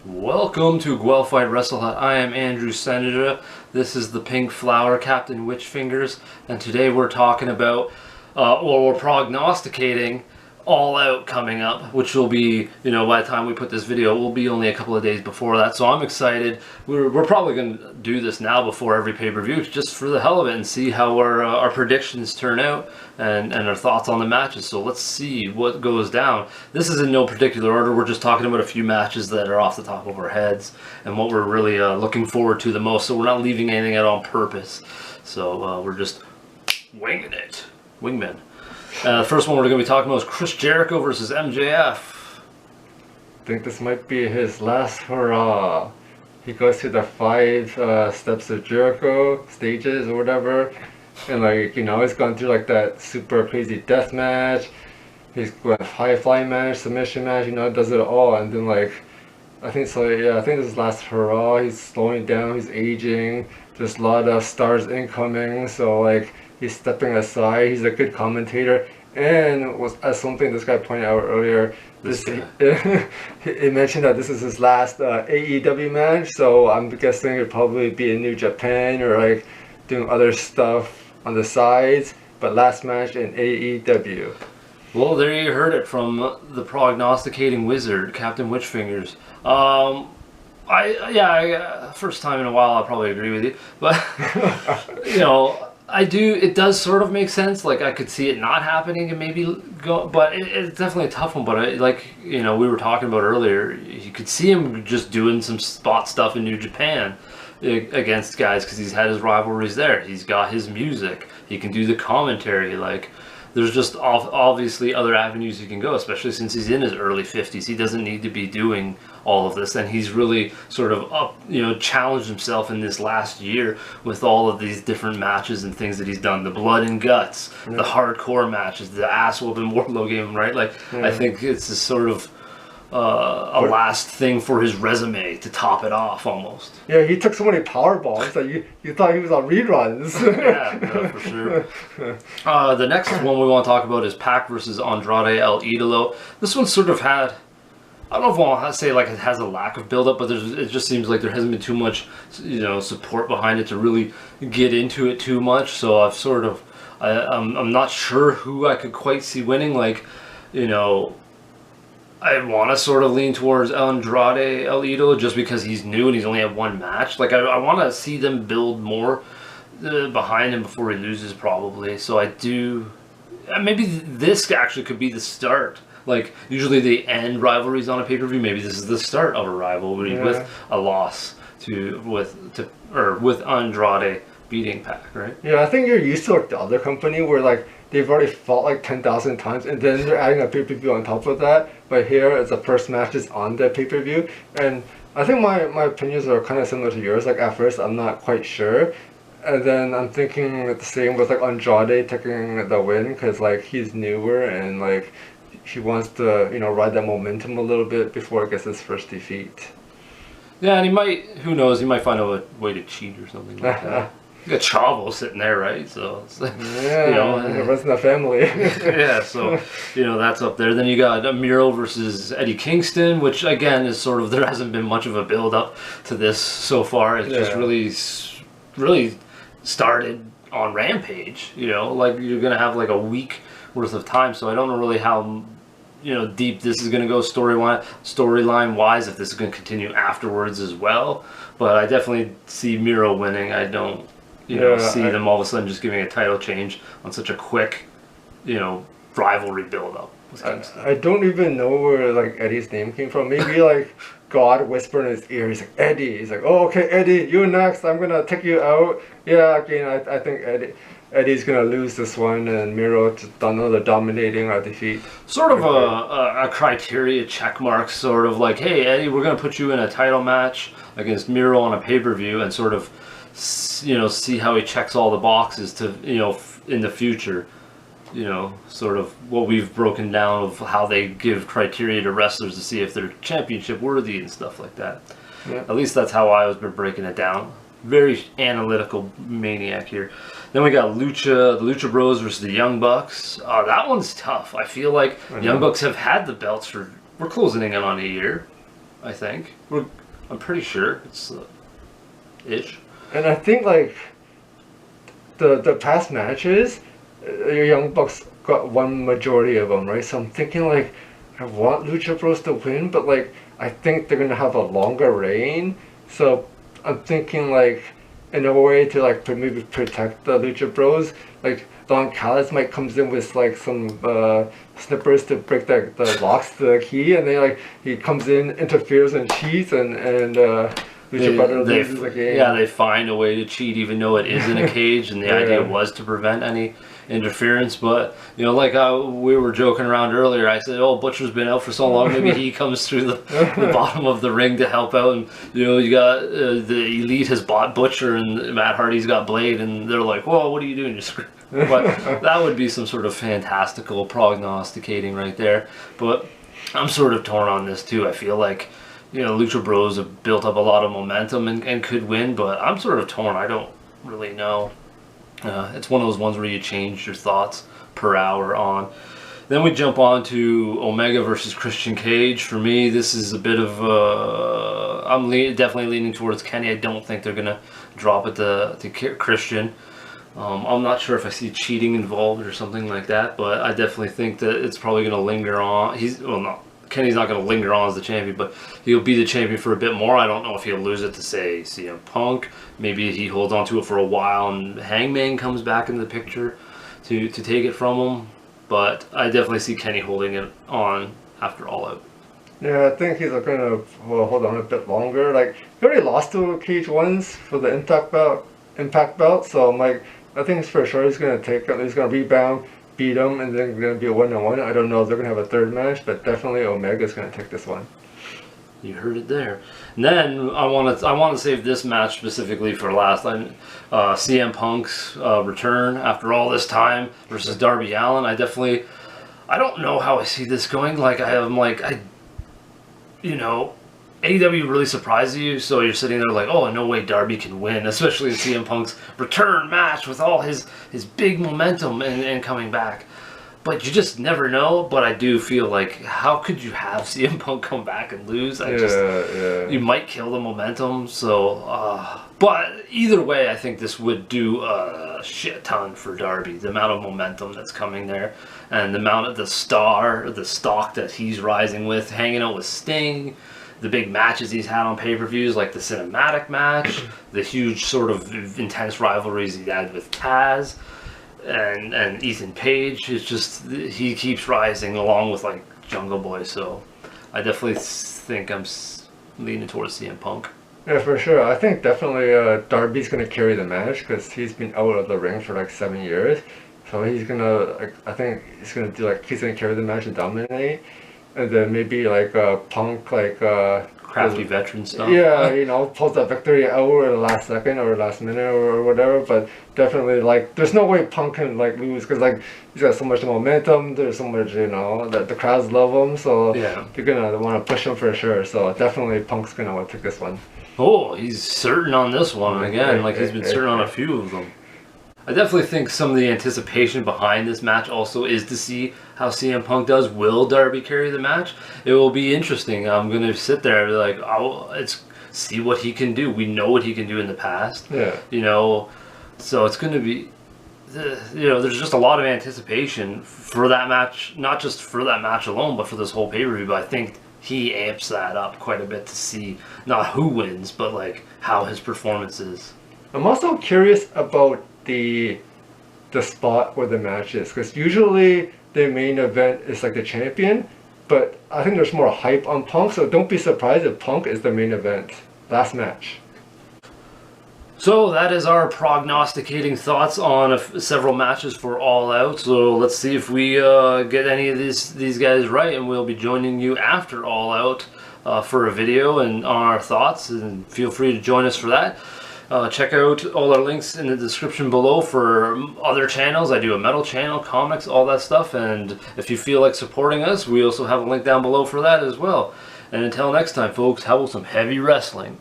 Welcome to Guelph Fight Wrestle Hut. I am Andrew Sennedra. This is the Pink Flower Captain Witchfingers, and today we're talking about, we're prognosticating All Out coming up, which will be, by the time we put this video, it will be only a couple of days before that. So I'm excited. We're probably going to do this now before every pay-per-view, just for the hell of it, and see how our predictions turn out and our thoughts on the matches. So let's see what goes down. This is in no particular order. We're just talking about a few matches that are off the top of our heads and what we're really looking forward to the most. So we're not leaving anything out on purpose. So we're just winging it. Wingmen. The first one we're going to be talking about is Chris Jericho versus MJF. I think this might be his last hurrah. He goes through the 5 steps of Jericho, stages or whatever. And he's gone through like that super crazy death match. He's got high fly match, submission match, does it all. And then I think so, yeah, I think this is his last hurrah. He's slowing down, he's aging. There's a lot of stars incoming, so he's stepping aside. He's a good commentator, and as something this guy pointed out earlier, he mentioned that this is his last AEW match. So I'm guessing it'll probably be in New Japan or doing other stuff on the sides. But last match in AEW. Well, there you heard it from the prognosticating wizard, Captain Witchfingers. First time in a while I'll probably agree with you, but it does sort of make sense. I could see it not happening and maybe go, but it's definitely a tough one. But we were talking about earlier, you could see him just doing some spot stuff in New Japan against guys because he's had his rivalries there. He's got his music. He can do the commentary. There's just obviously other avenues he can go, especially since he's in his early 50s. He doesn't need to be doing all of this, and he's really sort of challenged himself in this last year with all of these different matches and things that he's done. The blood and guts, the hardcore matches, the ass whooping Wardlow game, right? I think it's a sort of a last thing for his resume to top it off almost. Yeah, he took so many power bombs that you thought he was on reruns. Yeah, no, for sure. The next one we want to talk about is Pac versus Andrade El Idolo. This one sort of had, I don't know if I want to say it has a lack of build-up, but it just seems like there hasn't been too much, support behind it to really get into it too much. So I'm not sure who I could quite see winning. I want to sort of lean towards Andrade El Idolo just because he's new and he's only had one match. I want to see them build more behind him before he loses, probably. So I do. Maybe this actually could be the start. Usually they end rivalries on a pay-per-view. Maybe this is the start of a rivalry with a loss with Andrade beating Pac, right? Yeah, I think you're used to the other company where they've already fought 10,000 times, and then they're adding a pay-per-view on top of that. But here, it's the first match is on the pay-per-view, and I think my opinions are kind of similar to yours. At first, I'm not quite sure, and then I'm thinking the same with Andrade taking the win because he's newer and he wants to ride that momentum a little bit before he gets his first defeat. Yeah, and he might. Who knows? He might find a way to cheat or something like that. You got Chavo sitting there, right? So it's the rest of the family. Yeah, so that's up there. Then you got Miro versus Eddie Kingston, which again is sort of, there hasn't been much of a build up to this so far. It's just really started on Rampage. You're gonna have a week worth of time. So I don't know really how deep this is gonna go storyline wise. If this is gonna continue afterwards as well, but I definitely see Miro winning. I don't. See them all of a sudden just giving a title change on such a quick, rivalry build-up. I don't even know where Eddie's name came from. Maybe God whispered in his ear. He's like, Eddie. He's like, oh, okay, Eddie, you next. I'm gonna take you out. Yeah, again, I think Eddie's gonna lose this one, and Miro just another dominating defeat. Sort of a criteria check mark, sort of hey, Eddie, we're gonna put you in a title match against Miro on a pay-per-view, and sort of see how he checks all the boxes to in the future, sort of what we've broken down of how they give criteria to wrestlers to see if they're championship worthy and stuff like that. Yeah. At least that's how I was breaking it down. Very analytical maniac here. Then we got Lucha, the Lucha Bros versus the Young Bucks. That one's tough. I feel like Young Bucks have had the belts we're closing in on a year. I think. I'm pretty sure it's ish. And I think like the past matches, your Young Bucks got one majority of them, right? So I'm thinking like I want Lucha Bros to win, but like I think they're gonna have a longer reign. So I'm thinking like in a way to like maybe protect the Lucha Bros, like Don Callis might comes in with like some snippers to break the locks to the key, and they like he comes in, interferes and cheats, and Lucha Brothers loses the game. Yeah, they find a way to cheat even though it is in a cage, and the idea was to prevent any interference. But you know, like we were joking around earlier, I said, oh, Butcher's been out for so long, maybe he comes through the bottom of the ring to help out. And you know, you got the Elite has bought Butcher, and Matt Hardy's got Blade, and they're like, whoa, what are you doing? You're screwed. But that would be some sort of fantastical prognosticating right there. But I'm sort of torn on this too. I feel like, you know, Lucha Bros have built up a lot of momentum and could win, but I'm sort of torn. I don't really know. It's one of those ones where you change your thoughts per hour on. Then we jump on to Omega versus Christian Cage. For me, this is a bit of I'm definitely leaning towards Kenny. I don't think they're gonna drop it to Christian. I'm not sure if I see cheating involved or something like that, but I definitely think that it's probably gonna linger on. Kenny's not going to linger on as the champion, but he'll be the champion for a bit more. I don't know if he'll lose it to, say, CM Punk. Maybe he holds on to it for a while and Hangman comes back into the picture to take it from him. But I definitely see Kenny holding it on after All Out. Yeah, I think he's going to hold on a bit longer. Like, he already lost to Cage once for the Impact belt, so I'm like, I think it's for sure he's going to take it. He's going to rebound, beat him, and then going to be a 1-on-1. I don't know if they're going to have a third match, but definitely Omega's going to take this one. You heard it there. And then I want to save this match specifically for last. CM Punk's return after all this time versus Darby Allin. I don't know how I see this going. Like you know, AEW really surprised you, so you're sitting there like, oh, no way Darby can win, especially in CM Punk's return match with all his big momentum and coming back. But you just never know. But I do feel like, how could you have CM Punk come back and lose? You might kill the momentum. So, but either way, I think this would do a shit ton for Darby. The amount of momentum that's coming there, and the amount of the stock that he's rising with, hanging out with Sting. The big matches he's had on pay-per-views, like the cinematic match, the huge sort of intense rivalries he had with Taz and Ethan Page. It's just, he keeps rising along with like Jungle Boy. So I definitely think I'm leaning towards CM Punk. Yeah, for sure. I think definitely Darby's going to carry the match because he's been out of the ring for like 7 years. So he's going to, I think he's going to do like, he's going to carry the match and dominate. And then maybe like Punk, crafty veteran stuff. Yeah, you know, pulls that victory out at the last second or last minute or whatever. But definitely, like, there's no way Punk can like lose because like he's got so much momentum. There's so much, you know, that the crowds love him. So yeah, you're gonna want to push him for sure. So definitely, Punk's gonna want to take this one. Oh, he's certain on this one again. Like he's been certain on a few of them. I definitely think some of the anticipation behind this match also is to see how CM Punk does. Will Darby carry the match? It will be interesting. I'm going to sit there and be like, oh, see what he can do. We know what he can do in the past. Yeah. You know, so it's going to be, you know, there's just a lot of anticipation for that match, not just for that match alone, but for this whole pay-per-view. But I think he amps that up quite a bit to see not who wins, but like how his performance is. I'm also curious about the spot where the match is, because usually the main event is like the champion, but I think there's more hype on Punk, so don't be surprised if Punk is the main event last match. So that is our prognosticating thoughts on several matches for All Out. So let's see if we get any of these guys right, and we'll be joining you after All Out for a video and on our thoughts, and feel free to join us for that. Check out all our links in the description below for other channels. I do a metal channel, comics, all that stuff. And if you feel like supporting us, we also have a link down below for that as well. And until next time, folks, how about some heavy wrestling?